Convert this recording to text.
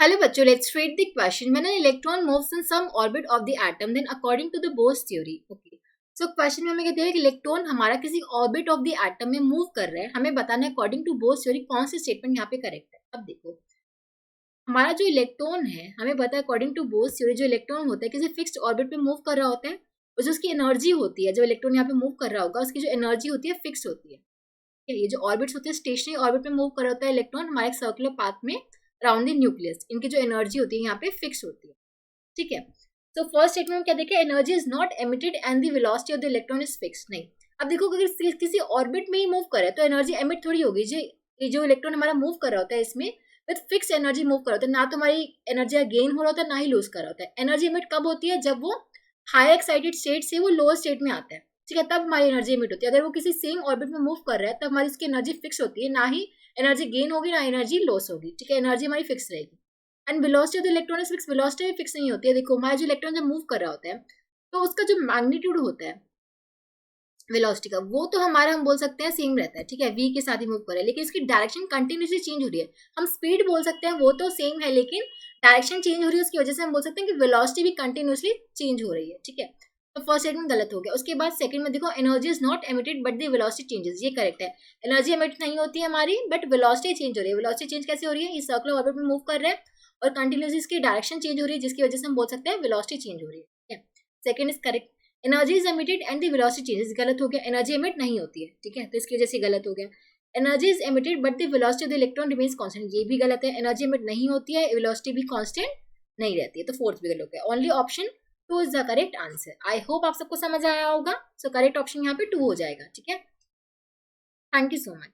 Hello बच्चों, let's read the question. When an electron moves in some orbit of the atom, then according to the Bose theory, okay. So question में हमें कहते हैं कि electron हमारा किसी orbit of the atom में move कर रहा है, हमें बताना है अकॉर्डिंग टू बोस थ्योरी कौन सी स्टेटमेंट यहाँ पे करेक्ट है। अब देखो हमारा जो इलेक्ट्रॉन है, हमें पता है अकॉर्डिंग टू बोस थ्योरी जो इलेक्ट्रॉन होता है किसी फिक्स्ड ऑर्बिट पे मूव कर रहा होता है और जो उसकी एनर्जी होती है, जो इलेक्ट्रॉन यहाँ पे मूव कर रहा होगा उसकी जो एनर्जी होती है फिक्स होती है। ये जो ऑर्बिट्स होते हैं स्टेशनरी ऑर्बिट में मूव कर रहा होता है इलेक्ट्रॉन हमारे एक सर्कुलर पाथ में अराउंड द न्यूक्लियस, इनकी जो एनर्जी होती है यहाँ पे फिक्स होती है। ठीक है, तो फर्स्ट स्टेटमेंट में क्या देखें, energy is not emitted and the velocity of the electron is fix. नहीं, अब देखो अगर किसी ऑर्बिट में ही मूव कर रहा है तो एनर्जी एमिट थोड़ी होगी। जो इलेक्ट्रॉन हमारा मूव कर रहा होता है इसमें विद फिक्स एनर्जी मूव कर रहा होता है, ना तो हमारी एनर्जी गेन हो रहा होता है ना ही लूज कर रहा होता है। एनर्जी एमिट कब होती है, जब वो हाई एक्साइटेड स्टेट से वो लोअर स्टेट में आता है। ठीक है, तब हमारी एनर्जी एमिट होती है। अगर वो किसी सेम ऑर्बिट में मूव कर रहा है तब हमारी उसकी एनर्जी फिक्स होती है, ना ही एनर्जी गेन होगी ना एनर्जी लॉस होगी। ठीक है, एनर्जी हमारी फिक्स रहेगी। And velocity of the electron is fix, velocity भी फिक्स नहीं होती है। देखो हमारा जो इलेक्ट्रॉन जब मूव कर रहा होता है तो उसका जो मैग्नीट्यूड होता है वेलोसिटी का, वो तो हमारा हम बोल सकते हैं सेम रहता है। ठीक है, v के साथ ही मूव कर रहा है, लेकिन इसकी डायरेक्शन कंटिन्यूसली चेंज हो रही है। हम स्पीड बोल सकते हैं, वो तो सेम है, लेकिन डायरेक्शन चेंज हो रही है, उसकी वजह से हम बोल सकते हैं कि वेलोसिटी भी कंटिन्यूसली चेंज हो रही है। ठीक है, तो फर्स्ट स्टेटमेंट गलत हो गया। उसके बाद सेकंड में देखो, energy is not emitted but the velocity changes, ये करेक्ट है। एनर्जी एमिट नहीं होती है हमारी, बट वेलोसिटी चेंज हो रही है। वेलोसिटी चेंज कैसे हो रही है, ये सर्कुलर ऑर्बिट में मूव कर रहे हैं और कंटिन्यूसली इसकी डायरेक्शन चेंज हो रही है, जिसकी वजह से हम बोल सकते हैं वेलोसिटी चेंज हो रही है। ठीक है, second is correct. Energy is emitted and the velocity changes, गलत हो गया। एनर्जी एमिट नहीं होती है। ठीक है, तो इसकी वजह से गलत हो गया। Energy is emitted but the velocity of the electron remains constant, ये भी गलत है। एनर्जी एमिट नहीं होती है, वेलोसिटी भी कांस्टेंट नहीं रहती है, तो फोर्थ भी गलत हो गया। Only option 2 is the correct answer. I hope आप सबको समझ आया होगा। सो करेक्ट ऑप्शन यहाँ पे 2 हो जाएगा। ठीक है, थैंक यू सो मच।